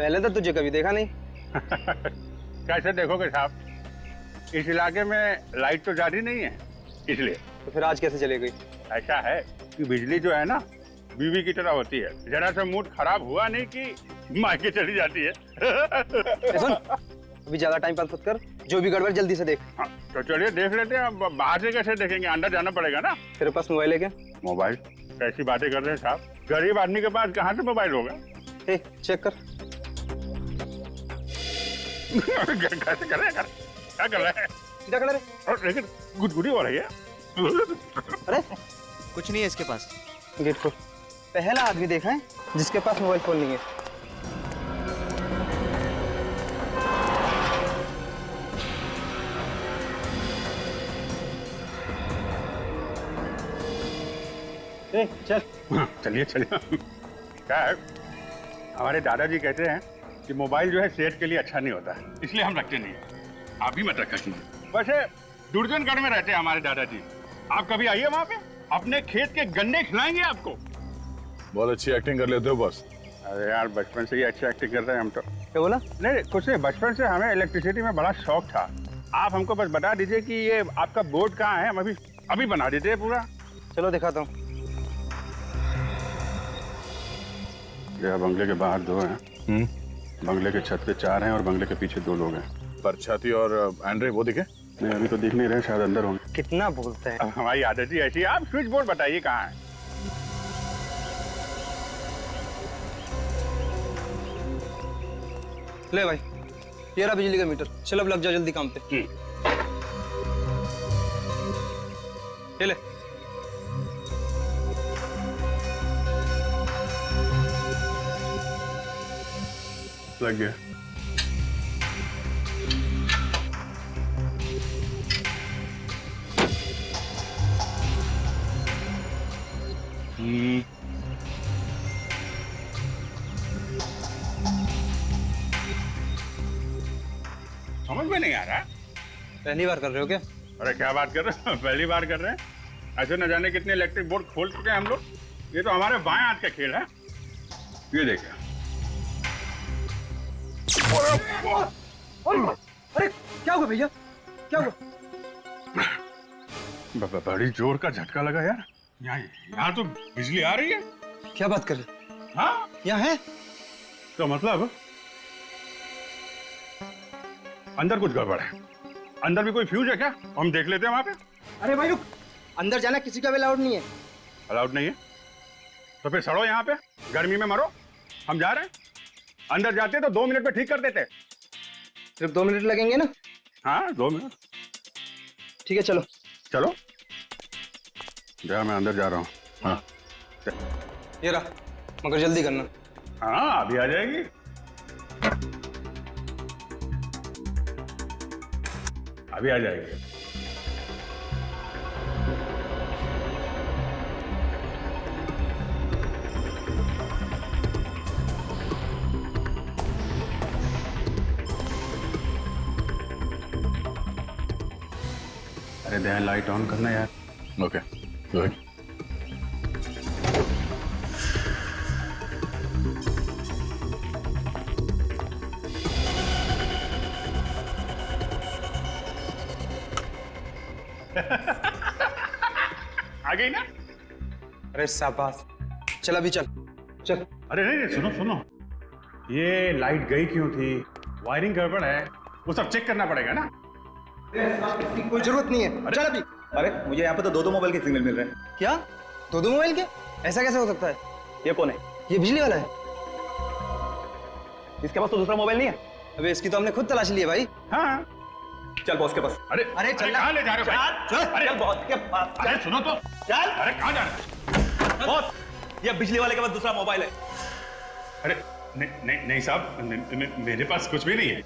पहले तो तुझे कभी देखा नहीं। कैसे देखोगे साहब, इस इलाके में लाइट तो जाती नहीं है, इसलिए। तो फिर आज कैसे चली गई? ऐसा है कि बिजली जो है ना बीवी की तरह होती है, जरा सा मूड खराब हुआ नहीं कि मायके चली जाती है। सुन, अभी ज्यादा टाइम पास मत कर, जो भी गड़बड़ जल्दी से देख। हाँ, तो चलिए देख लेते हैं। अब बाहर से कैसे देखेंगे, अंदर जाना पड़ेगा ना। तेरे पास मोबाइल है क्या? मोबाइल? कैसी बातें कर रहे हैं साहब, गरीब आदमी के पास कहाँ से मोबाइल होगा? चेक कर। कैसे कर रहे हैं, क्या कर रहे हैं? सीधा खड़ा रहे। और लेकिन गुदगुदी हो रही है। अरे कुछ नहीं है इसके पास। गेट खोल। पहला आदमी देखा है जिसके पास मोबाइल फोन नहीं है। चल। चलिए चलिए। क्या है, हमारे दादाजी कहते हैं कि मोबाइल जो है सेहत के लिए अच्छा नहीं होता है, इसलिए हम रखते नहीं है। आप भी मत रखा कीजिए। वैसे दुर्जनगढ़ में रहते हैं हमारे दादाजी, आप कभी आइए वहाँ पे, अपने खेत के गन्ने खिलाएंगे आपको। बहुत अच्छी एक्टिंग कर लेते हो बॉस। अरे यार, बचपन से ही अच्छी एक्टिंग कर रहे हैं हम तो। क्या बोला? नहीं कुछ नहीं, बचपन से हमें इलेक्ट्रिसिटी में बड़ा शौक था। आप हमको बस बता दीजिए कि ये आपका बोर्ड कहाँ है, हम अभी बना देते हैं पूरा। चलो दिखाता हूँ। ये बंगले के बाहर 2 हैं, बंगले के छत पे 4 हैं और बंगले के पीछे 2 लोग हैं। पर छाती और एंड्रे वो दिखे? नहीं अभी तो दिख नहीं रहे, शायद अंदर होंगे। कितना बोलते हैं। हमारी आदत ही ऐसी है। आप स्विच बोर्ड बताइए कहाँ है। ले भाई, ये रहा बिजली का मीटर। चल अब लग जा जल्दी काम पे। ये ले। लग गया। समझ में नहीं आ रहा। पहली बार कर रहे हो क्या? अरे क्या बात कर रहे हो, पहली बार कर रहे हैं। ऐसे न जाने कितने इलेक्ट्रिक बोर्ड खोल चुके हैं हम लोग। ये तो हमारे बाएं हाथ का खेल है। ये देखिए। अरे क्या हुआ भैया, क्या हुआ? बड़ी जोर का झटका लगा यार। यहाँ तो बिजली आ रही है। क्या बात कर रहे? हाँ यहाँ है तो मतलब अंदर कुछ गड़बड़ है। अंदर भी कोई फ्यूज है क्या? हम देख लेते हैं वहां पे। अरे भाई रुक, अंदर जाना किसी का भी अलाउड नहीं है। अलाउड नहीं है तो फिर सड़ो यहाँ पे, गर्मी में मरो। हम जा रहे हैं। अंदर जाते तो 2 मिनट में ठीक कर देते। सिर्फ 2 मिनट लगेंगे ना? हाँ 2 मिनट। ठीक है चलो। चलो जा, मैं अंदर जा रहा हूँ। हाँ ये रहा, मगर जल्दी करना। हाँ अभी आ जाएगी। अभी आ जाएगी। अरे ध्यान, लाइट ऑन करना यार। Okay good. आ गई ना? अरे शाबाश, चल अभी चल चल। अरे नहीं सुनो सुनो, ये लाइट गई क्यों थी, वायरिंग गड़बड़ है, वो सब चेक करना पड़ेगा ना। कोई जरूरत नहीं है, चल अभी। अरे मुझे यहाँ पे तो 2 मोबाइल के सिग्नल मिल रहे हैं। क्या 2 मोबाइल के? ऐसा कैसे हो सकता है? ये कौन है? ये बिजली वाला है। इसके पास तो दूसरा मोबाइल नहीं है। अबे इसकी तो हमने खुद तलाशी ली है भाई। हाँ चल बॉस के पास। अरे अरे चल कहाँ ले जा रहे हो भाई? चल अरे चल बॉस के पास। अरे सुनो तो, चल। अरे कहाँ जा रहे हो? बॉस ये बिजली वाले के पास दूसरा मोबाइल है। अरे नहीं साहब, मेरे पास कुछ भी नहीं है।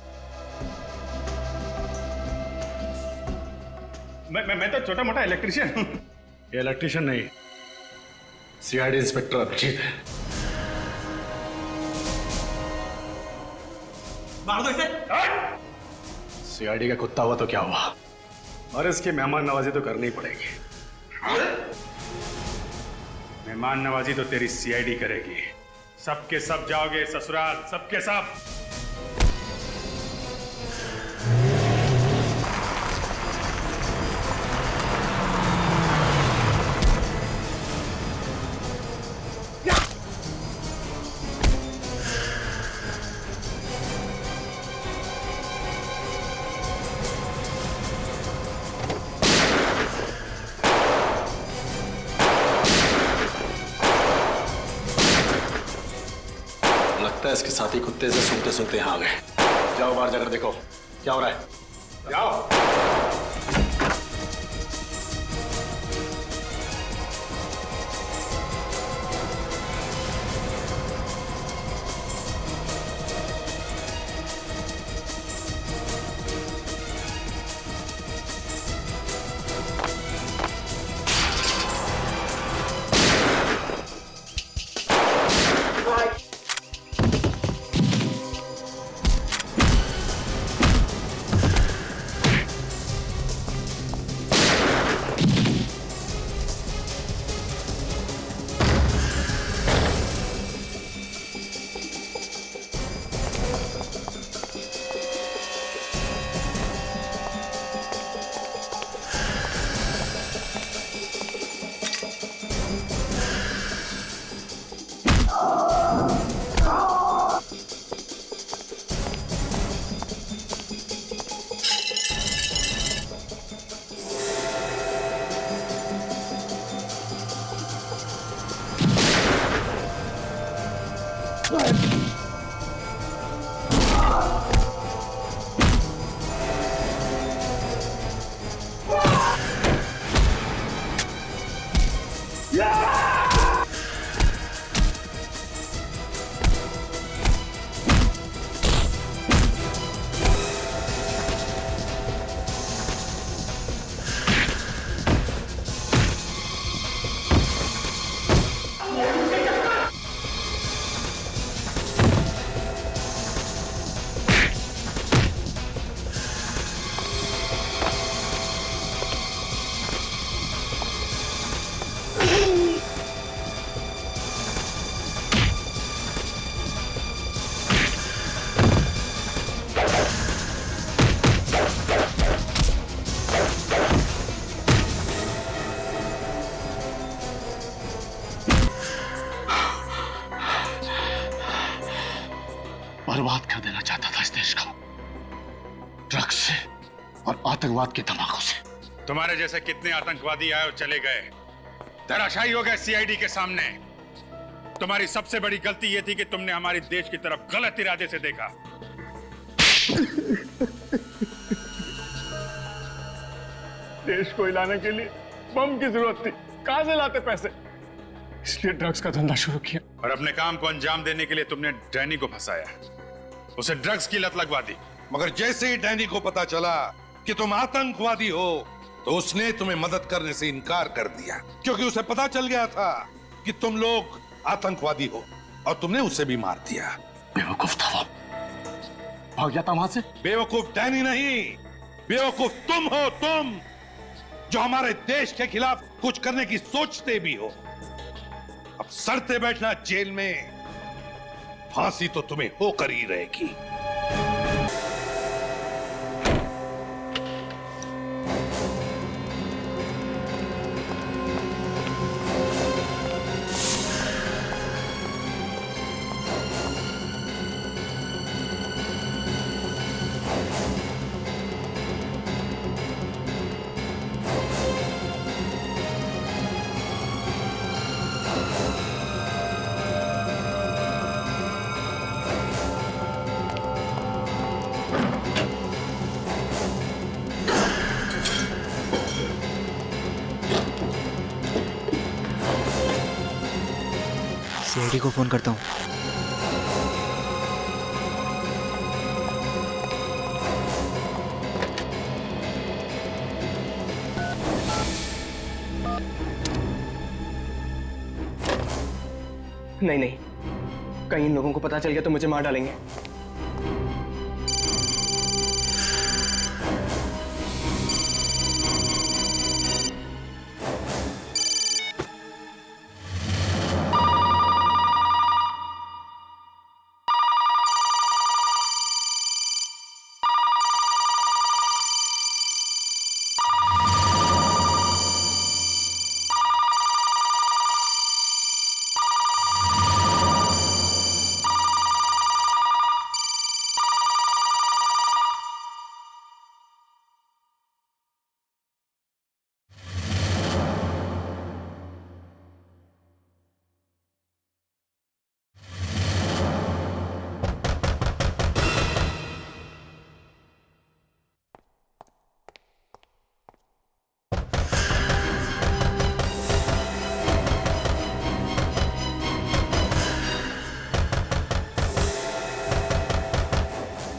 मैं तो छोटा मोटा इलेक्ट्रिशियन हूँ। ये इलेक्ट्रिशियन नहीं, सीआईडी इंस्पेक्टर अभिजीत है। मार दो इसे। सीआईडी का कुत्ता हुआ तो क्या हुआ, और इसकी मेहमान नवाजी तो करनी पड़ेगी। मेहमान नवाजी तो तेरी सीआईडी करेगी, सबके सब जाओगे ससुराल, सबके सब। लगता है इसके साथी कुत्ते से सूंघते सूंघते यहाँ आ गए। जाओ बाहर जाकर देखो क्या हो रहा है। जाओ। बर्बाद कर देना चाहता था इस देश को, ड्रग्स से और आतंकवाद के धमाकों से। तुम्हारे जैसे कितने आतंकवादी आए और चले गए, धराशायी हो गए सीआईडी के सामने। तुम्हारी सबसे बड़ी गलती यह थी कि तुमने हमारे देश की तरफ गलत इरादे से देखा। देश को हिलाने के लिए बम की जरूरत थी, कहां से लाते पैसे? इसलिए ड्रग्स का धंधा शुरू किया। और अपने काम को अंजाम देने के लिए तुमने डैनी को फंसाया, उसे ड्रग्स की लत लगवा दी। मगर जैसे ही डैनी को पता चला कि तुम आतंकवादी हो तो उसने तुम्हें मदद करने से इनकार कर दिया, क्योंकि उसे पता चल गया था कि तुम लोग आतंकवादी हो और तुमने उसे भी मार दिया। बेवकूफ था वो, भाग जाता वहां से। बेवकूफ डैनी नहीं, बेवकूफ तुम हो, तुम जो हमारे देश के खिलाफ कुछ करने की सोचते भी हो। अब सड़ते बैठना जेल में, फांसी तो तुम्हें होकर ही रहेगी। सीआईडी को फोन करता हूँ। नहीं, कहीं इन लोगों को पता चल गया तो मुझे मार डालेंगे।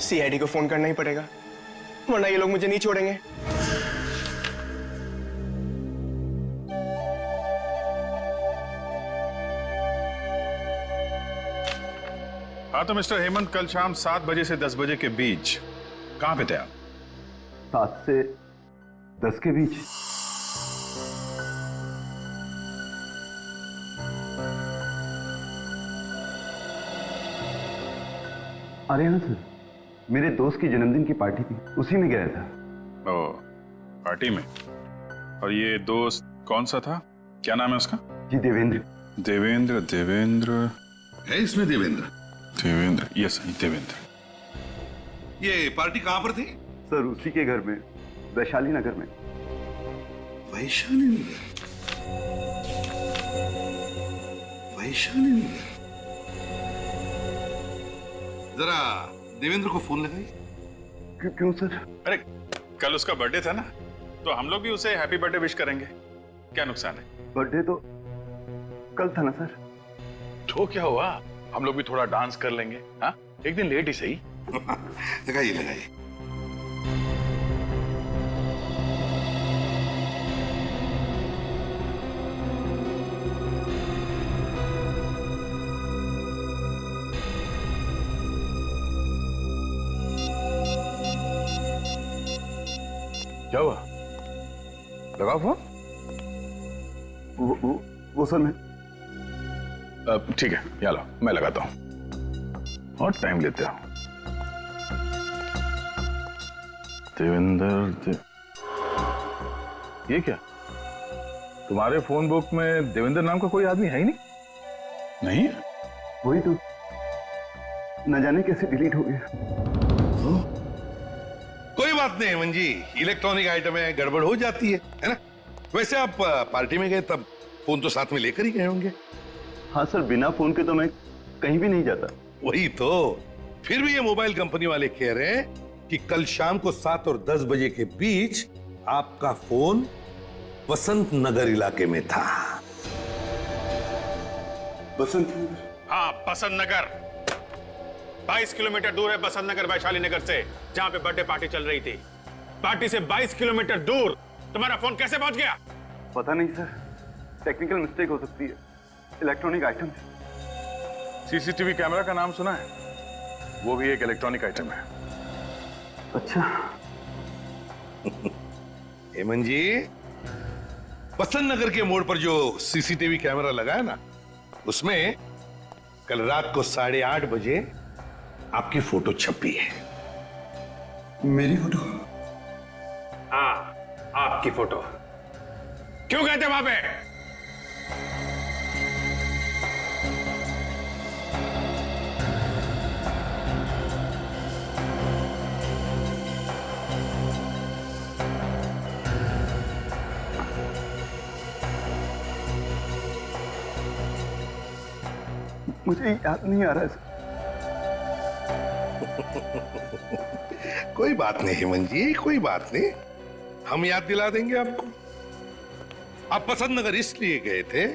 सीआईडी को फोन करना ही पड़ेगा, वरना ये लोग मुझे नहीं छोड़ेंगे। हाँ तो मिस्टर हेमंत, कल शाम 7 बजे से 10 बजे के बीच कहाँ पे थे आप? 7 से 10 के बीच। अरे हाँ सर, मेरे दोस्त की जन्मदिन की पार्टी थी, उसी में गया था। ओ, पार्टी में? और ये दोस्त कौन सा था? क्या नाम है उसका? जी देवेंद्र। देवेंद्र। देवेंद्र है इसमें देवेंद्र? देवेंद्र, यस देवेंद्र। ये पार्टी कहाँ पर थी? सर उसी के घर में, वैशाली नगर में। वैशाली नगर? वैशाली नगर? जरा देवेंद्र को फोन लगाइए। क्यों सर? अरे कल उसका बर्थडे था ना, तो हम लोग भी उसे हैप्पी बर्थडे विश करेंगे, क्या नुकसान है? बर्थडे तो कल था ना सर। तो क्या हुआ, हम लोग भी थोड़ा डांस कर लेंगे। हाँ, एक दिन लेट ही सही। लगाइए लगाइए। क्या हुआ? लगाओ फोन। वो सर मैं ठीक है, यहाँ लो, मैं लगाता हूँ और टाइम लेते हो। देवेंद्र ये क्या, तुम्हारे फोन बुक में देवेंद्र नाम का कोई आदमी है ही नहीं? नहीं? वही तो, न जाने कैसे डिलीट हो गया। कोई बात नहीं हेमंत जी, इलेक्ट्रॉनिक आइटम है, गड़बड़ हो जाती है ना? वैसे आप पार्टी में गए तब फोन तो साथ में लेकर ही गए होंगे। हाँ सर, बिना फोन के तो मैं कहीं भी नहीं जाता। वही तो, फिर भी ये मोबाइल कंपनी वाले कह रहे हैं कि कल शाम को 7 और 10 बजे के बीच आपका फोन बसंत नगर इलाके में था। बसंत नगर? हाँ, बसंत नगर। 22 किलोमीटर दूर है बसंत नगर वैशाली नगर से, जहां पे बर्थडे पार्टी चल रही थी। पार्टी से 22 किलोमीटर दूर तुम्हारा फोन कैसे पहुंच गया? पता नहीं सर, टेक्निकल मिस्टेक हो सकती है, इलेक्ट्रॉनिक आइटम। सीसीटीवी कैमरा का नाम सुना है? वो भी एक इलेक्ट्रॉनिक आइटम है। अच्छा। हेमंत जी, बसंत नगर के मोड़ पर जो सीसीटीवी कैमरा लगा है ना, उसमें कल रात को 8:30 बजे आपकी फोटो छपी है। मेरी फोटो? हाँ, आपकी फोटो। क्यों गए थे वहां पे? मुझे याद नहीं आ रहा है सर। कोई बात नहीं हेमंत जी, कोई बात नहीं, हम याद दिला देंगे आपको। आप बसंत नगर इसलिए गए थे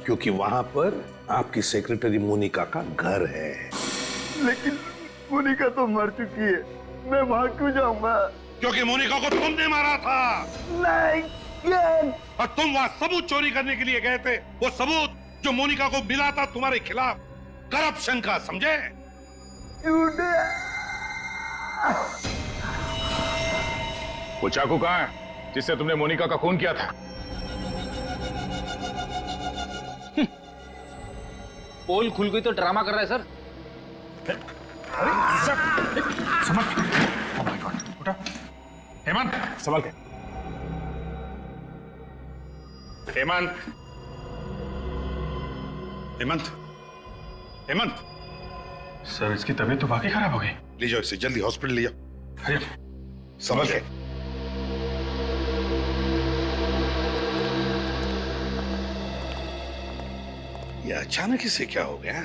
क्योंकि वहां पर आपकी सेक्रेटरी मोनिका का घर है। लेकिन मोनिका तो मर चुकी है, मैं वहां क्यों जाऊंगा? क्योंकि मोनिका को तुमने मारा था। नहीं। और तुम वहां सबूत चोरी करने के लिए गए थे, वो सबूत जो मोनिका को मिला था तुम्हारे खिलाफ करप्शन का, समझे? वो चाकू कहाँ है जिससे तुमने मोनिका का खून किया था? पोल खुल गई तो ड्रामा कर रहा है सर। उठा हेमंत, संभाल के। हेमंत, हेमंत, हेमंत। सर, इसकी तबीयत तो वाकई खराब हो गई। ले जाओ इसे, जल्दी हॉस्पिटल ले जाओ। अरे समझ गए? ये अचानक इसे क्या हो गया?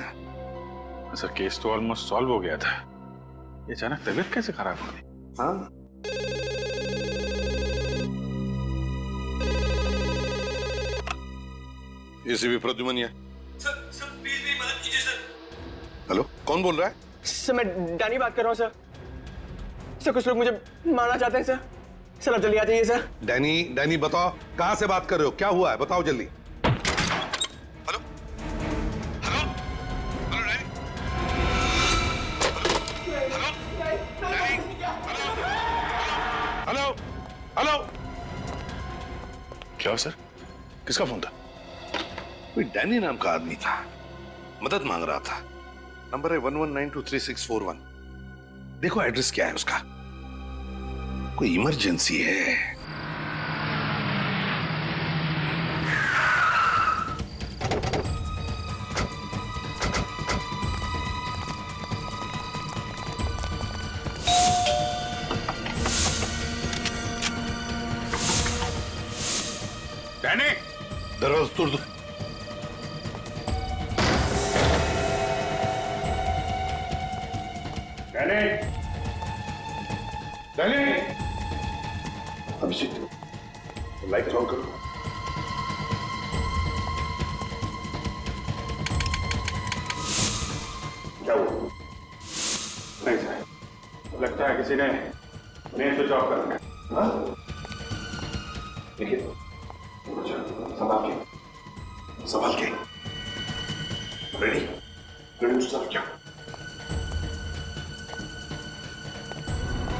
सर, केस तो ऑलमोस्ट सॉल्व हो गया था, ये अचानक तबीयत कैसे खराब हो गई? हाँ, एसीपी प्रद्युमन है। सर प्लीज मेरी मदद कीजिए सर। हेलो, कौन बोल रहा है? सर मैं डैनी बात कर रहा हूँ सर। सर कुछ लोग मुझे मारना चाहते हैं सर। सर आप जल्दी आ जाइए सर। डैनी, डैनी बताओ कहां से बात कर रहे हो, क्या हुआ है, बताओ जल्दी। Hello hello hello Danny, hello Danny, hello hello. क्या हुआ सर? किसका फोन था? कोई डैनी नाम का आदमी था, मदद मांग रहा था। नंबर है 11923641। देखो एड्रेस क्या है उसका, कोई इमरजेंसी है। डैनी, दरवाजा तोड़ दो। Danny, Danny, Abhishek light on करो। क्या हुआ? नहीं सर, लगता है किसी ने मेन स्विच ऑफ कर दिया। देखिए संभाल के रेडी रेडी उस तरफ क्या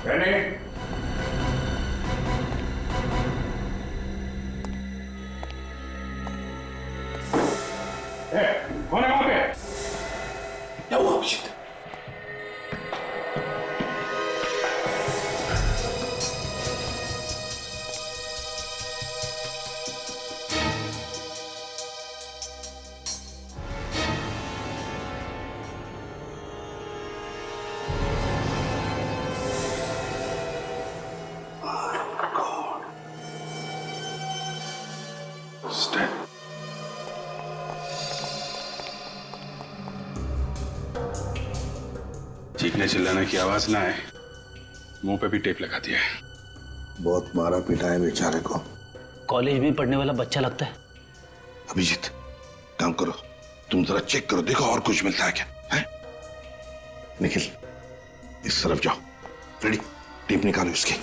डैनी, कौन है वहां पे? क्या हुआ अभिषेक? चीखने चिल्लाने की आवाज ना आए, मुंह पे भी टेप लगा दिया है। बहुत मारा पीटा है बेचारे को। कॉलेज में पढ़ने वाला बच्चा लगता है। अभिजीत काम करो, तुम जरा चेक करो, देखो और कुछ मिलता है क्या है? निखिल इस तरफ जाओ, रेडी टेप निकालो उसकी।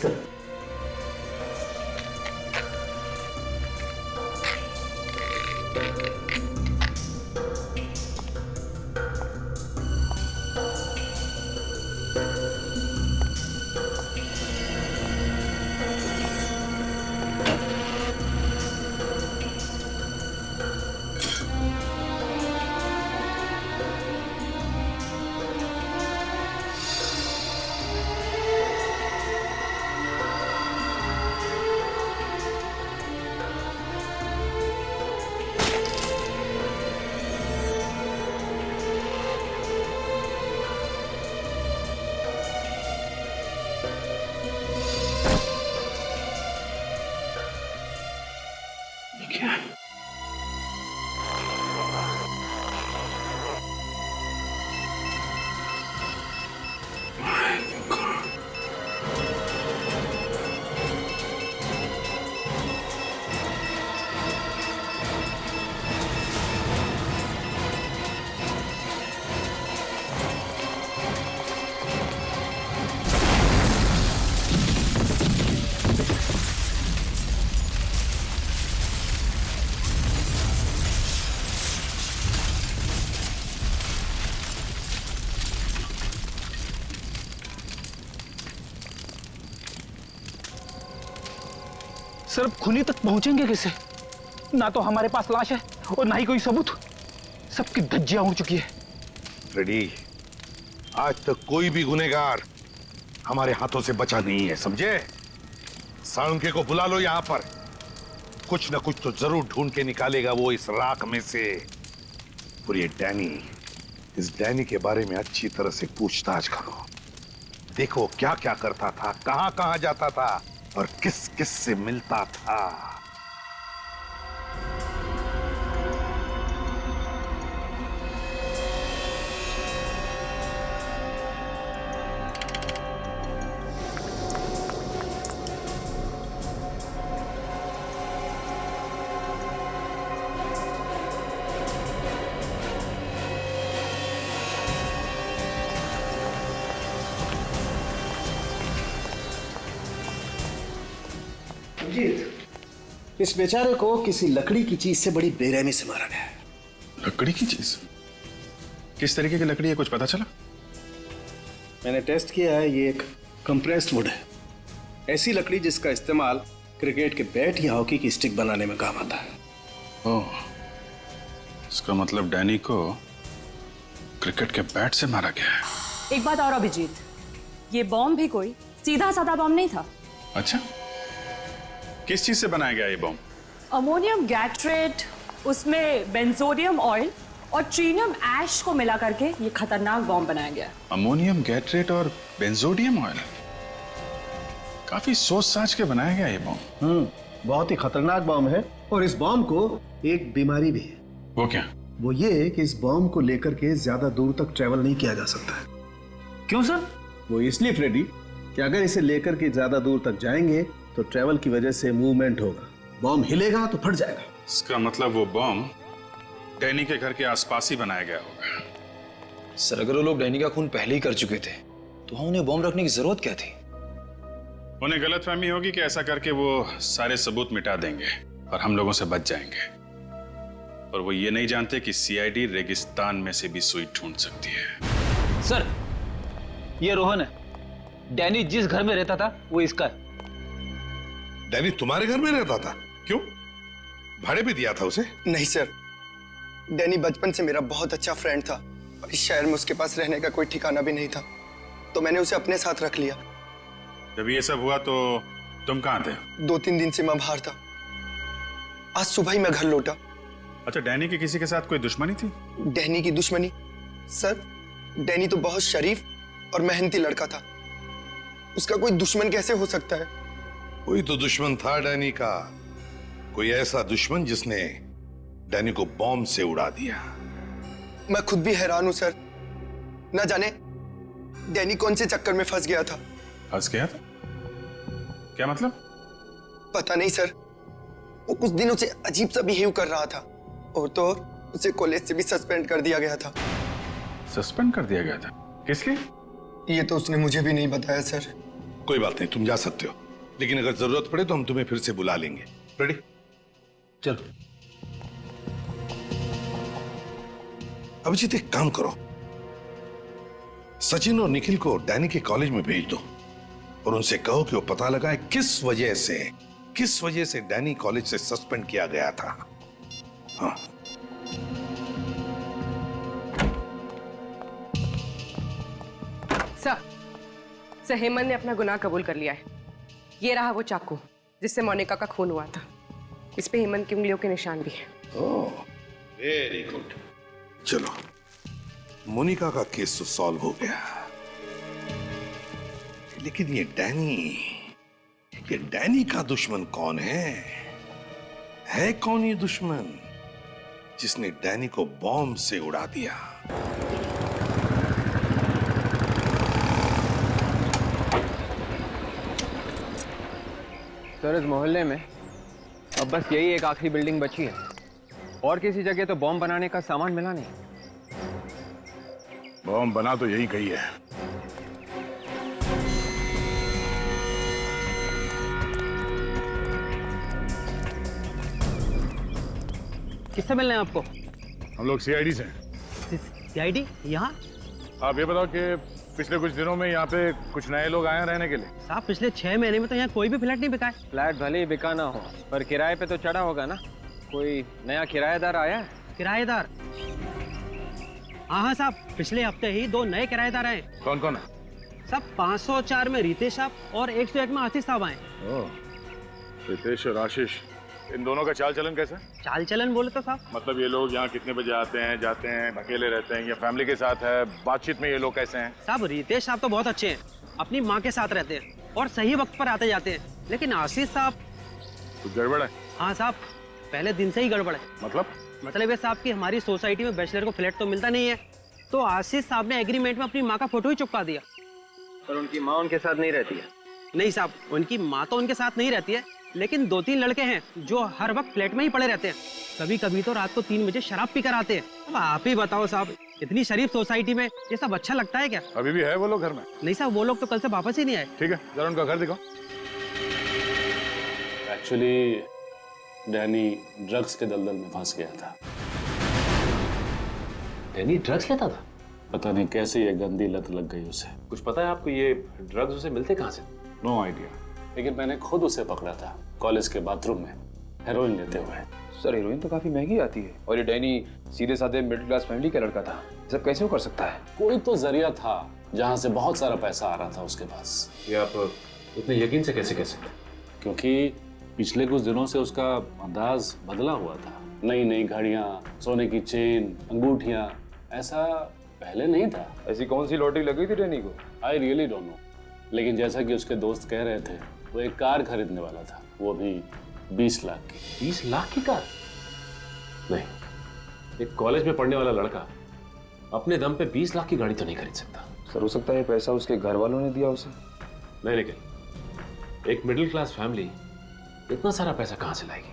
सर अब खुनी तक पहुंचेंगे कैसे? ना तो हमारे पास लाश है और ना ही कोई सबूत। सबकी धज्जियां उड़ चुकी है। रेडी, आज तक कोई भी गुनहगार हमारे हाथों से बचा नहीं है, समझे? साळुंखे को बुला लो यहां पर, कुछ ना कुछ तो जरूर ढूंढ के निकालेगा वो इस राख में से। और ये डैनी, इस डैनी के बारे में अच्छी तरह से पूछताछ करो, देखो क्या क्या करता था, कहां कहां जाता था और किस किस से मिलता था। अभिजीत, इस बेचारे को किसी लकड़ी की चीज से बड़ी बेरहमी से मारा गया है। लकड़ी की चीज? किस तरीके की लकड़ी है, कुछ पता चला? मैंने टेस्ट किया है, ये एक कंप्रेस्ड वुड है। ऐसी लकड़ी जिसका इस्तेमाल क्रिकेट के बैट या हॉकी की स्टिक बनाने में काम आता है। ओह, इसका मतलब डैनी को क्रिकेट के बैट से मारा गया है। एक बात और अभिजीत, ये बॉम्ब भी कोई सीधा साधा बॉम्ब नहीं था। अच्छा, किस चीज से बनाया गया ये बॉम्ब? अमोनियम गैट्रेट, उसमें बेंजोडियम ऑयल और ट्रीनियम ऐश को मिला करके ये खतरनाक बॉम्ब बनाया गया। अमोनियम गैट्रेट और बेंजोडियम ऑयल, काफी सोच साच के बनाया गया ये बॉम्ब। बहुत ही खतरनाक बॉम्ब है और इस बॉम्ब को एक बीमारी भी है। वो क्या? वो ये कि इस बॉम्ब को लेकर के ज्यादा दूर तक ट्रेवल नहीं किया जा सकता है। क्यों सर? वो इसलिए फ्रेडी कि अगर इसे लेकर के ज्यादा दूर तक जाएंगे तो ट्रेवल की वजह से मूवमेंट होगा, बॉम्ब हिलेगा तो फट जाएगा। इसका मतलब वो बॉम्ब डैनी के घर के आसपास ही बनाया गया होगा। सर, अगर वो लोग डैनी का खून पहले ही कर चुके थे तो उन्हें बॉम्ब रखने की जरूरत क्या थी? उन्हें गलतफहमी होगी कि ऐसा करके वो सारे सबूत मिटा देंगे और हम लोगों से बच जाएंगे। और वो ये नहीं जानते कि सीआईडी रेगिस्तान में से भी सुई ढूंढ सकती है। सर, ये रोहन है। डैनी जिस घर में रहता था वो इसका है। डैनी तुम्हारे घर में रहता था? क्यों, भाड़े भी दिया था उसे? नहीं सर, डैनी बचपन से मेरा बहुत अच्छा फ्रेंड था और इस शहर में उसके पास रहने का कोई ठिकाना भी नहीं था, तो मैंने उसे अपने साथ रख लिया। जब ये सब हुआ तो तुम कहाँ थे? 2-3 दिन से मैं बाहर था, आज सुबह ही मैं घर लौटा। अच्छा, डैनी की किसी के साथ कोई दुश्मनी थी? डैनी की दुश्मनी? सर, डैनी तो बहुत शरीफ और मेहनती लड़का था, उसका कोई दुश्मन कैसे हो सकता है? कोई तो दुश्मन था डैनी का, कोई ऐसा दुश्मन जिसने डैनी को बॉम्ब से उड़ा दिया। मैं खुद भी हैरान हूं सर, न जाने डैनी कौन से चक्कर में फंस गया था। फंस गया था? क्या मतलब? पता नहीं सर, वो कुछ दिनों से अजीब सा बिहेव कर रहा था और तो और उसे कॉलेज से भी सस्पेंड कर दिया गया था। सस्पेंड कर दिया गया था? किस लिए? ये तो उसने मुझे भी नहीं बताया सर। कोई बात नहीं, तुम जा सकते हो, लेकिन अगर जरूरत पड़े तो हम तुम्हें फिर से बुला लेंगे। रेडी? चलो। अभिजीत, एक काम करो, सचिन और निखिल को डैनी के कॉलेज में भेज दो और उनसे कहो कि वो पता लगाए किस वजह से डैनी कॉलेज से सस्पेंड किया गया था। हाँ। सर, हेमंत ने अपना गुनाह कबूल कर लिया है। ये रहा वो चाकू जिससे मोनिका का खून हुआ था, इस पे हेमंत की उंगलियों के निशान भी है। ओह, वेरी गुड। चलो, मोनिका का केस तो सॉल्व हो गया, लेकिन ये डैनी का दुश्मन कौन है? कौन ये दुश्मन जिसने डैनी को बॉम्ब से उड़ा दिया? सर, इस मोहल्ले में अब बस यही एक आखिरी बिल्डिंग बची है और किसी जगह तो बॉम्ब बनाने का सामान मिला नहीं। बॉम्ब बना तो यही कही है। किससे मिलना है आपको? हम लोग सीआईडी से। सीआईडी यहाँ? आप ये बताओ कि पिछले कुछ दिनों में यहाँ पे कुछ नए लोग आए हैं रहने के लिए? साहब, पिछले 6 महीने में तो यहाँ कोई भी फ्लैट नहीं बिका है। फ्लैट भले ही बिका ना हो, पर किराए पे तो चढ़ा होगा ना। कोई नया किराएदार आया है? किराएदार? हाँ साहब, पिछले हफ्ते ही 2 नए किराएदार आए। कौन कौन है? साहब, 504 में रितेश साहब और 101 में आशीष साहब आए। रितेश और आशीष, इन दोनों का चाल चलन कैसा? चाल चलन बोले तो साहब, मतलब ये लोग यहाँ कितने बजे आते हैं, जाते हैं, अकेले रहते हैं या फैमिली के साथ है? बातचीत में ये लोग कैसे हैं? साहब, रितेश साहब तो बहुत अच्छे हैं, अपनी माँ के साथ रहते हैं और सही वक्त पर आते जाते हैं। लेकिन आशीष साहब, कुछ गड़बड़ है? हाँ साहब, पहले दिन से ही गड़बड़ है। मतलब ये साहब कि हमारी सोसाइटी में बैचलर को फ्लैट तो मिलता नहीं है, तो आशीष साहब ने एग्रीमेंट में अपनी माँ का फोटो ही चिपका दिया। पर उनकी माँ उनके साथ नहीं रहती है? नहीं साहब, उनकी माँ तो उनके साथ नहीं रहती है, लेकिन 2-3 लड़के हैं जो हर वक्त फ्लैट में ही पड़े रहते हैं। कभी कभी तो रात को 3 बजे शराब पीकर आते हैं। अब आप ही बताओ साहब, इतनी शरीफ सोसाइटी में ये सब अच्छा लगता है क्या? अभी भी है वो लोग घर में? नहीं साहब, वो लोग तो कल से वापस ही नहीं आए। ठीक है, जरा उनका घर दिखाओ। एक्चुअली डैनी ड्रग्स के दलदल में फंस गया था। डैनी ड्रग्स लेता था? पता नहीं कैसे ये गंदी लत लग गई उसे। कुछ पता है आपको ये ड्रग्स उसे मिलते कहाँ से? नो आइडिया, लेकिन मैंने खुद उसे पकड़ा था कॉलेज के बाथरूम में हेरोइन लेते हुए। सर हेरोइन तो काफी महंगी आती है, और ये डैनी सीधे साधे मिडिल क्लास फैमिली का लड़का था, सब कैसे वो कर सकता है? कोई तो जरिया था जहां से बहुत सारा पैसा आ रहा था उसके पास। ये आप इतने यकीन से कैसे कह सकते? क्योंकि पिछले कुछ दिनों से उसका अंदाज बदला हुआ था। नई नई घड़ियां, सोने की चेन, अंगूठियां, ऐसा पहले नहीं था। ऐसी कौन सी लॉटरी लगी थी डैनी को? आई रियली डोंट नो, लेकिन जैसा कि उसके दोस्त कह रहे थे वो एक कार खरीदने वाला था, वो भी 20 लाख की। 20 लाख की कार? नहीं, एक कॉलेज में पढ़ने वाला लड़का अपने दम पे 20 लाख की गाड़ी तो नहीं खरीद सकता। सर हो सकता है ये पैसा उसके घर वालों ने दिया उसे। नहीं, लेकिन एक मिडिल क्लास फैमिली इतना सारा पैसा कहां से लाएगी?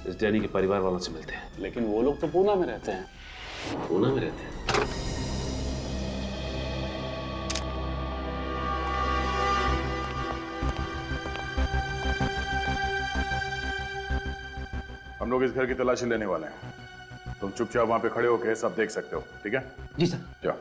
इस डैनी के परिवार वालों से मिलते हैं। लेकिन वो लोग तो पूना में रहते हैं। पूना में रहते हैं? हम लोग इस घर की तलाशी लेने वाले हैं। तुम चुपचाप वहां पे खड़े होके सब देख सकते हो, ठीक है? जी सर। जाओ।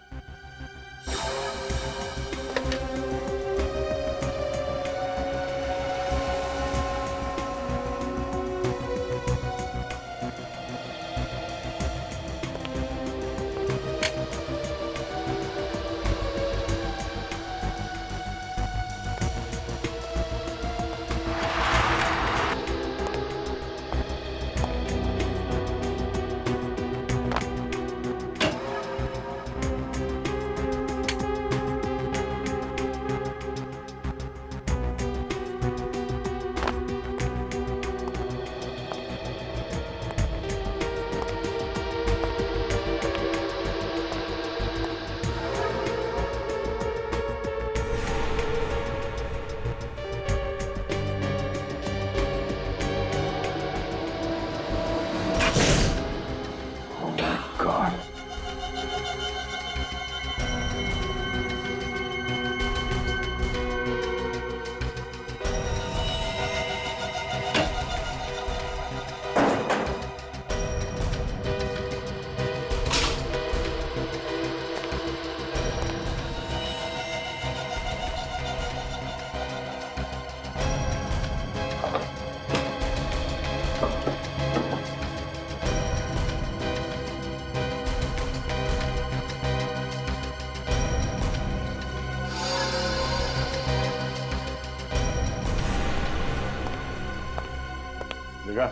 देखा,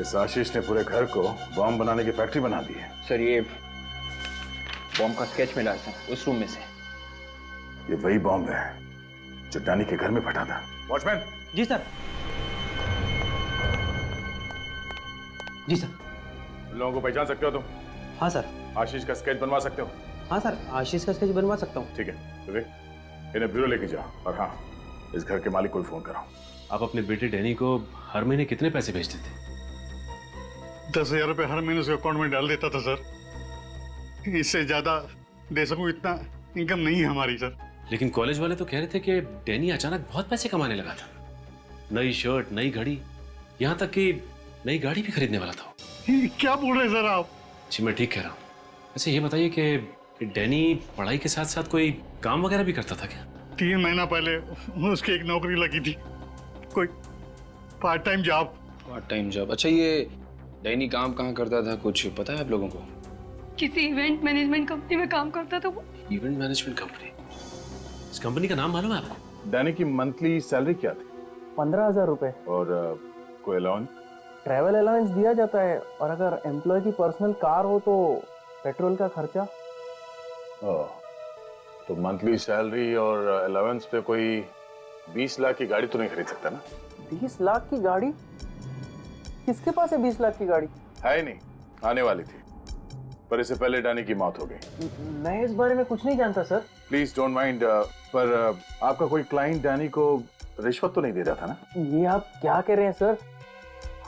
इस आशीष ने पूरे घर को बॉम्ब बनाने की फैक्ट्री बना दी है। सर ये बॉम्ब का स्केच मिला है सर उस रूम में से। ये वही बॉम्ब है जो डैनी के घर में फटा था। वॉचमैन। जी सर। जी सर। इन लोगों को पहचान सकते हो तुम? हाँ सर। आशीष का स्केच बनवा सकते हो? हाँ सर, आशीष का स्केच बनवा सकता हूँ। ठीक है, विवेक इन्हें ब्यूरो लेके जाओ, और हाँ इस घर के मालिक को फोन कराओ। आप अपने बेटे डैनी को हर महीने कितने पैसे भेजते थे? 10,000 रुपये हर महीने उसके अकाउंट में डाल देता था सर। इससे ज्यादा दे सकूं इतना इनकम नहीं है हमारी सर। लेकिन कॉलेज वाले तो कह रहे थे कि डैनी अचानक बहुत पैसे कमाने लगा था। नई शर्ट, नई घड़ी, यहाँ तक कि नई गाड़ी भी खरीदने वाला था। क्या बोल रहे सर आप? जी मैं ठीक कह रहा हूँ। अच्छा ये बताइए कि डैनी पढ़ाई के साथ साथ कोई काम वगैरह भी करता था क्या? 3 महीना पहले उसकी एक नौकरी लगी थी, कोई part time job. Part time job? अच्छा ये डैनी काम कहाँ करता था, कुछ पता है आप लोगों को? किसी इवेंट मैनेजमेंट कंपनी में काम करता था वो। Event management company? इस कंपनी का नाम मालूम है आपको? डैनी की मंथली सैलरी क्या थी? 15,000 रुपए। और कोई अलाउंस? ट्रैवल अलाउंस दिया जाता है, और अगर एम्प्लॉय की पर्सनल कार हो तो पेट्रोल का खर्चा। तो मंथली सैलरी और अलाउंस पे कोई 20 लाख की गाड़ी तो नहीं खरीद सकता ना? 20 लाख की गाड़ी? किसके पास है 20 लाख की गाड़ी? है ही नहीं, आने वाली थी, पर इससे पहले डैनी की मौत हो गई। मैं इस बारे में कुछ नहीं जानता सर। प्लीज डोंट माइंड, पर आपका कोई क्लाइंट डैनी को रिश्वत तो नहीं दे रहा था ना? ये आप क्या कह रहे हैं सर?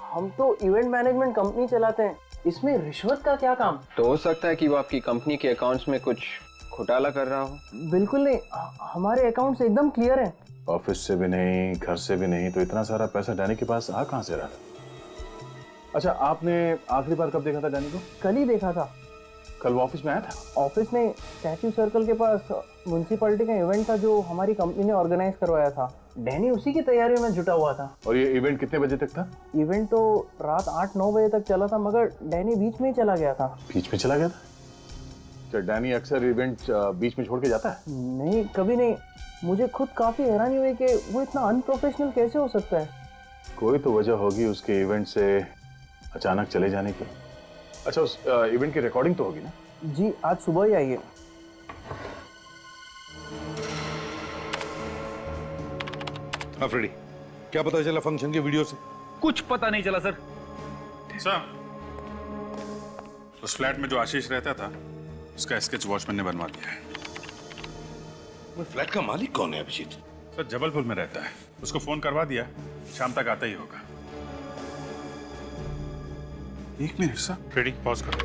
हम तो इवेंट मैनेजमेंट कंपनी चलाते हैं, इसमें रिश्वत का क्या काम? तो हो सकता है कि वो आपकी कंपनी के अकाउंट्स में कुछ घोटाला कर रहा हो। बिल्कुल नहीं, हमारे अकाउंट्स एकदम क्लियर हैं। ऑफिस से भी नहीं, घर से भी नहीं, तो इतना सारा पैसा डैनी के पास आ कहां से रहा था? अच्छा, आपने आखिरी बार कब देखा था डैनी को? कल ही देखा था। कल वो ऑफिस में आया था? ऑफिस में स्टैच्यू सर्कल के पास म्युनिसिपैलिटी का इवेंट था जो हमारी कंपनी ने ऑर्गेनाइज करवाया था। डैनी उसी की तैयारियों में जुटा हुआ था। और ये इवेंट कितने बजे तक था? इवेंट तो रात 8-9 बजे तक चला था, मगर डैनी बीच में ही चला गया था। बीच में चला गया था? क्या डैनी अक्सर इवेंट बीच में छोड़ के जाता है? नहीं, कभी नहीं। मुझे खुद काफी हैरानी हुई कि वो इतना अनप्रोफेशनल कैसे हो सकता है। कोई तो वजह होगी उसके इवेंट से अचानक चले जाने की। अच्छा, उस इवेंट की रिकॉर्डिंग तो होगी ना? जी, आज सुबह ही आई है। हाँ फ्रेडी, क्या पता चला फंक्शन के वीडियो से? कुछ पता नहीं चला सर। सर, उस फ्लैट में जो आशीष रहता था उसका स्केच वॉचमैन ने बनवा दिया है। वो फ्लैट का मालिक कौन है अभिजीत? सर, जबलपुर में रहता है। उसको फोन करवा दिया, शाम तक आता ही होगा। एक मिनट सर, फ्रेडी पॉज करो।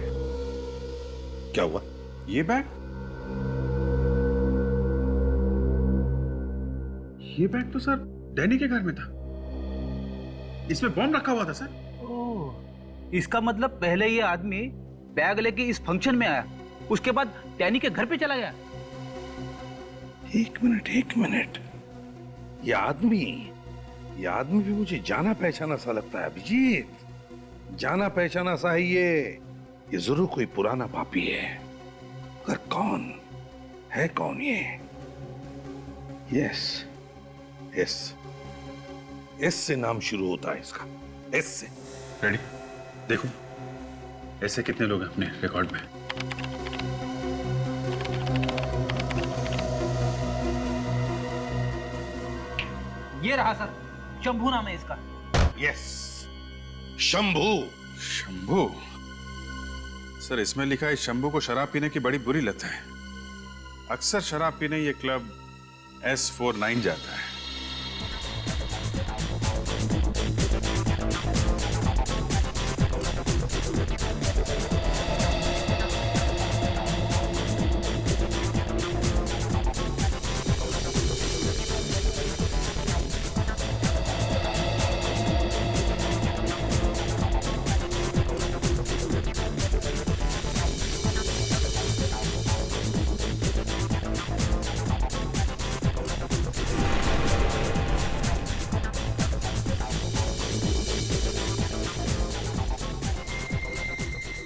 क्या हुआ? ये बैग तो सर डैनी के घर में था। इसमें बॉम्ब रखा हुआ था सर। ओह, इसका मतलब पहले ये आदमी बैग लेके इस फंक्शन में आया, उसके बाद डैनी के घर पे चला गया। एक मिनट, ये आदमी भी मुझे जाना पहचाना सा लगता है अभिजीत। जाना पहचाना सा है ये जरूर कोई पुराना पापी है। पर कौन ये? यस, एस से नाम शुरू होता है इसका, एस से। रेडी, देखो ऐसे कितने लोग हैं अपने रिकॉर्ड में। ये रहा सर, शंभू नाम है इसका। यस, शंभू। सर, इसमें लिखा है शंभू को शराब पीने की बड़ी बुरी लत है। अक्सर शराब पीने ये क्लब S49 जाता है।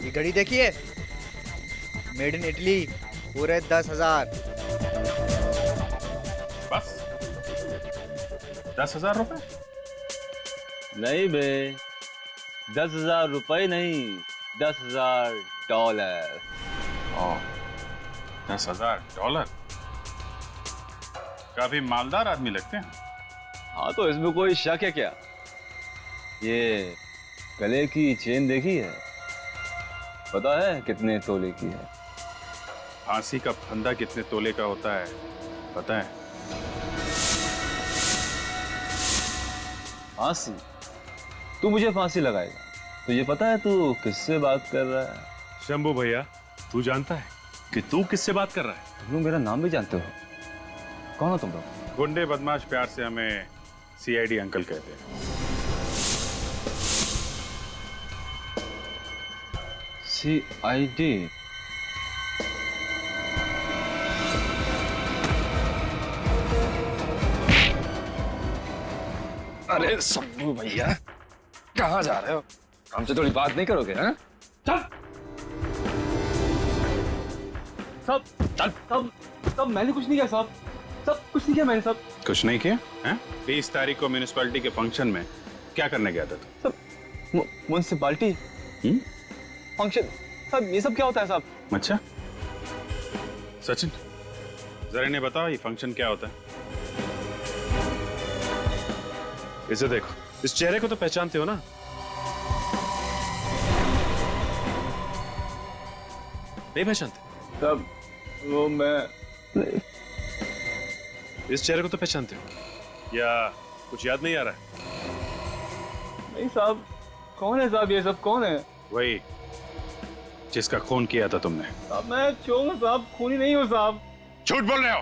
ये घड़ी देखिए, मेड इन इटली, पूरे 10,000। बस 10,000 रुपए? नहीं बे, 10,000 रुपए नहीं, $10,000। $10,000? काफी मालदार आदमी लगते हैं। हाँ, तो इसमें कोई शक है क्या? ये गले की चेन देखी है? पता है कितने तोले की है? फांसी का फंदा कितने तोले का होता है पता है? फांसी? तू मुझे फांसी लगाएगा? तुझे पता है तू किससे बात कर रहा है? शंभू भैया, तू जानता है कि तू किससे बात कर रहा है? तुम लोग मेरा नाम भी जानते हो। कौन हो तुम लोग? गुंडे बदमाश प्यार से हमें CID अंकल कहते हैं। CID? अरे शंभू भैया, कहाँ जा रहे हो? हमसे थोड़ी बात नहीं करोगे? हैं? चल। सब मैंने कुछ नहीं किया साहब। सब कुछ नहीं किया मैंने साहब। कुछ नहीं किया? हैं? 20 तारीख को म्यूनिसिपैलिटी के फंक्शन में क्या करने गया था तू? Municipality function? साहब ये सब क्या होता है साहब? अच्छा सचिन, जरा इन्हें बताओ ये फंक्शन क्या होता है? इसे देखो, इस चेहरे को तो पहचानते हो ना? नहीं पहचानते? तब वो मैं इस चेहरे को तो पहचानते हो या कुछ याद नहीं आ रहा है? नहीं साहब। कौन है साहब? ये सब कौन है? वही जिसका खून किया था तुमने। साहब मैं चोर हूं साहब, खूनी नहीं हूं साहब। झूठ बोल रहे हो।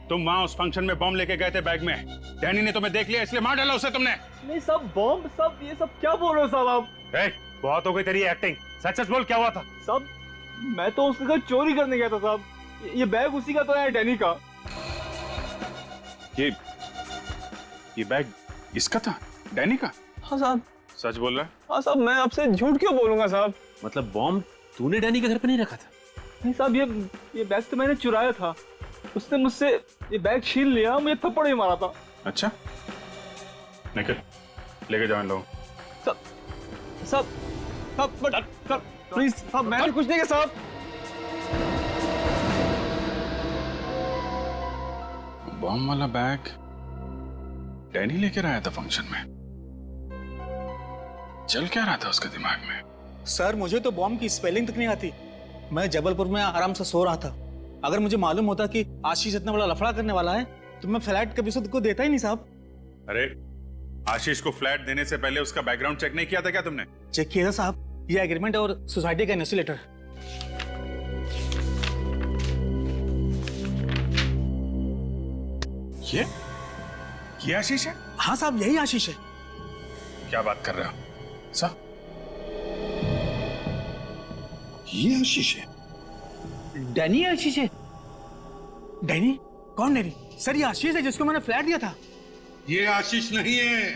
तुम वहां उस फंक्शन में बॉम्ब लेके गए थे बैग में। डैनी ने तुम्हें देख लिया इसलिए मार डाला उसे तुमने। नहीं सब बॉम्ब सब ये सब क्या बोल रहे हो साहब आप? बहुत हो गई तेरी एक्टिंग, सच सच बोल क्या हुआ था? साहब मैं तो उसके घर चोरी करने गया था साहब। ये बैग उसी का तो है, डैनी का। ये बैग इसका था, डैनी का? हाँ साहब। सच बोल रहा है? हाँ साहब, मैं आपसे झूठ क्यों बोलूंगा साहब? मतलब बॉम्ब तूने डैनी के घर पे नहीं रखा था? नहीं साहब, ये बैग तो मैंने चुराया था। उसने मुझसे ये बैग छीन लिया, मुझे थप्पड़ ही मारा था। अच्छा, निकल लेके जाओ इन लोगों। साहब प्लीज साहब, मैंने कुछ नहीं किया साहब। बॉम्ब वाला बैग डैनी लेकर आया था फंक्शन में। चल क्या रहा था उसके दिमाग में? सर मुझे तो बॉम्ब की स्पेलिंग तक नहीं आती। मैं जबलपुर में आराम से सो रहा था। अगर मुझे मालूम होता कि आशीष इतना बड़ा लफड़ा करने वाला है तो मैं फ्लैट कभी को देता ही नहीं साहब। अरे आशीष को फ्लैट देने से पहले उसका बैकग्राउंड चेक नहीं किया था क्या तुमने? चेक किया था साहब, ये एग्रीमेंट और सोसाइटी का एनओसी लेटर। ये आशीष है? हाँ साहब, यही आशीष है। क्या बात कर रहे हो साहब? ये आशीष है? डैनी आशीष है? डैनी? कौन डैनी? सर ये आशीष है जिसको मैंने फ्लैट दिया था। ये आशीष नहीं है,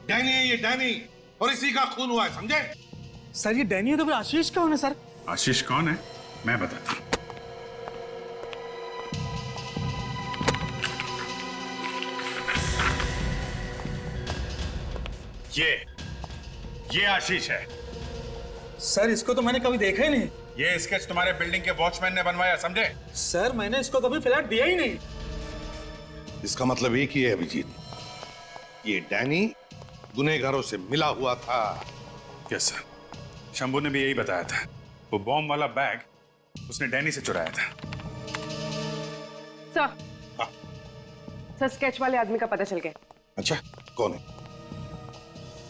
डैनी है ये, डैनी। और इसी का खून हुआ है, समझे? सर ये डैनी है तो फिर आशीष कौन है सर? आशीष कौन है मैं बताता हूं। ये आशीष है। सर इसको तो मैंने कभी देखा ही नहीं। ये स्केच तुम्हारे बिल्डिंग के वॉचमैन ने बनवाया, समझे? सर मैंने इसको कभी फ्लैट दिया ही नहीं। इसका मतलब एक ही है अभिजीत, ये डैनी गुनहगारों से मिला हुआ था। यस सर, शंभू ने भी यही बताया था। वो बॉम्ब वाला बैग उसने डैनी से चुराया था। सर स्केच वाले आदमी का पता चल गया। अच्छा, कौन है?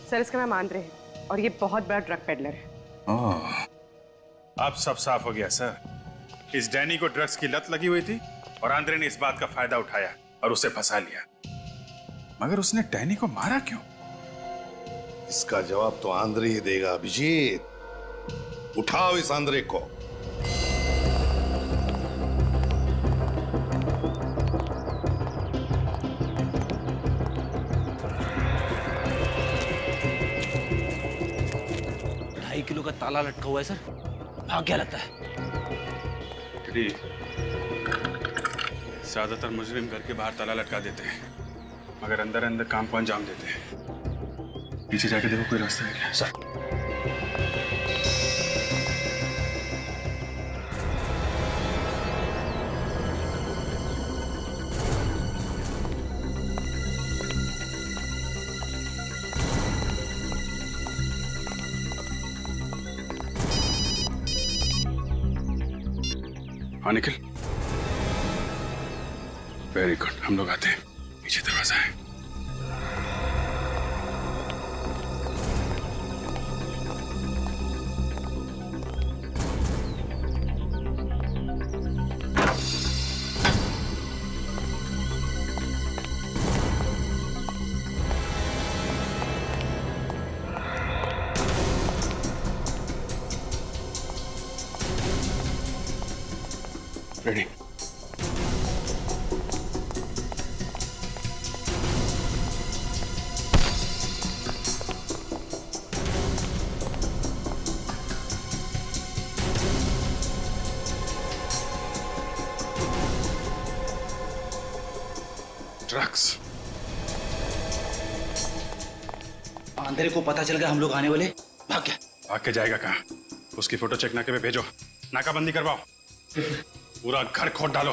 सर इसका नाम आंद्रे है और ये बहुत बड़ा ड्रग पेडलर है। अब सब साफ हो गया सर। इस डैनी को ड्रग्स की लत लगी हुई थी और आंद्रे ने इस बात का फायदा उठाया और उसे फंसा लिया। मगर उसने डैनी को मारा क्यों? इसका जवाब तो आंद्रे ही देगा अभिजीत। उठाओ इस आंद्रे को। किलो का ताला लटका हुआ है सर। भाग क्या लगता है? ज्यादातर मुजरिम घर के बाहर ताला लटका देते हैं मगर अंदर अंदर काम को अंजाम देते हैं। पीछे जाके देखो कोई रास्ता है क्या? सर हाँ निखिल, वेरी गुड। हम लोग आते हैं, पीछे दरवाजा है। रेडी? ड्रग्स। आंधेरे को पता चल गया हम लोग आने वाले। भाग गया। भाग के जाएगा कहाँ? उसकी फोटो चेक नाके पे भेजो, नाकाबंदी करवाओ, पूरा घर खोद डालो।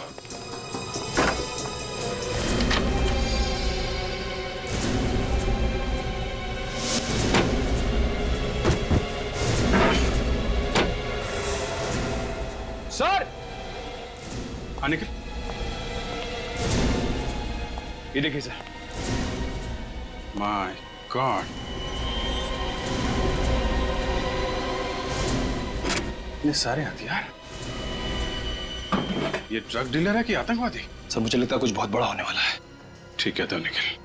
सर! हाँ निखिल, ये देखिए सर। माय गॉड, इतने सारे हथियार। ये ड्रग डीलर है कि आतंकवादी? सर मुझे लगता है कुछ बहुत बड़ा होने वाला है। ठीक है तो निखिल,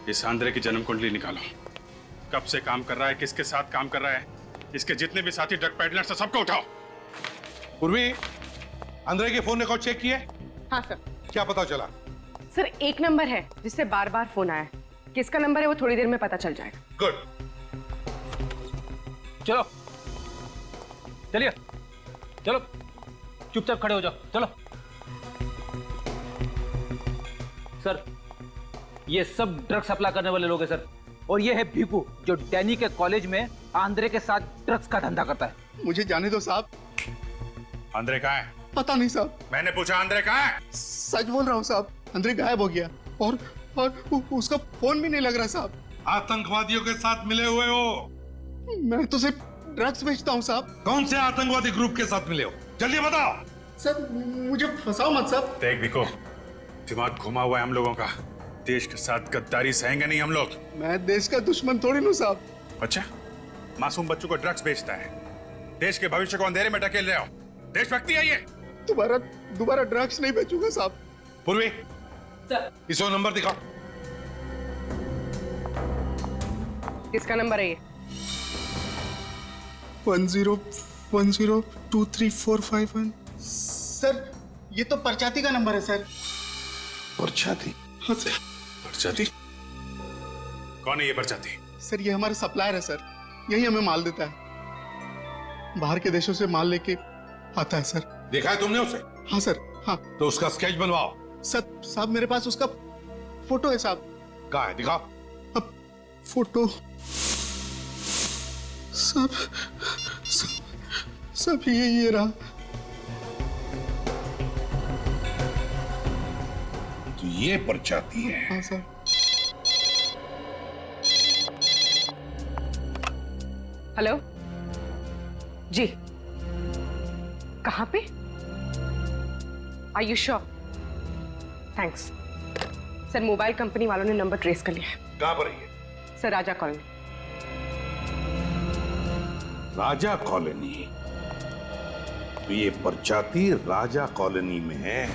इस आंद्रे की जन्म कुंडली निकालो। कब से काम कर रहा है, किसके साथ काम कर रहा है, इसके जितने भी साथी ड्रग पेडलर्स हैं सबको उठाओ। पूर्वी, आंद्रे के फोन रिकॉर्ड चेक किए? हाँ सर। क्या पता चला? सर एक नंबर है जिससे बार बार फोन आया है। किसका नंबर है वो थोड़ी देर में पता चल जाएगा। गुड। चलो चलिए, चलो चुपचाप खड़े हो जाओ, चलो। सर ये सब ड्रग्स सप्लाई करने वाले लोग हैं सर, और ये है भीपू जो डैनी के कॉलेज में आंद्रे के साथ ड्रग्स का धंधा करता है। मुझे जाने दो साहब। आंद्रे कहाँ है? पता नहीं साहब। मैंने पूछा आंद्रे कहाँ है? सच बोल रहा हूँ साहब, आंद्रे गायब हो गया और उसका फोन भी नहीं लग रहा साहब। आतंकवादियों के साथ मिले हुए हो? मैं तो सिर्फ ड्रग्स बेचता हूँ साहब। कौन से आतंकवादी ग्रुप के साथ मिले हो? जल्दी बताओ। सर मुझे फंसाओ मत साहब। देख बिको, दिमाग घुमा हुआ है हम लोगों का। देश के साथ गद्दारी सहेंगे नहीं हम लोग। मैं देश का दुश्मन थोड़ी हूँ साहब। अच्छा, मासूम बच्चों को ड्रग्स बेचता है, देश के भविष्य को अंधेरे में ढकेल रहे हो। देशभक्ति है ये? दोबारा ड्रग्स नहीं बेचूंगा साहब। पूर्वी, इसो नंबर दिखाओ। किसका नंबर है ये? 10102345 सर ये तो परचाती का नंबर है सर। परचाती? हाँ सर। परचाती? कौन है ये परचाती? सर ये हमारा सप्लायर है सर, यही हमें माल देता है। बाहर के देशों से माल लेके आता है सर। देखा है तुमने उसे? हाँ सर, हाँ। तो उसका स्केच बनवाओ। सर साहब मेरे पास उसका फोटो है साहब। कहाँ है? दिखाओ। अब फोटो सब ये रहा। तो ये परचाती है? हाँ सर। हेलो जी, कहाँ पे? Are you sure? Thanks sir. Mobile company वालों ने नंबर ट्रेस कर लिया है। कहाँ पर है ये? सर राजा कॉलोनी। राजा कॉलोनी? तो ये परचाती राजा कॉलोनी में है।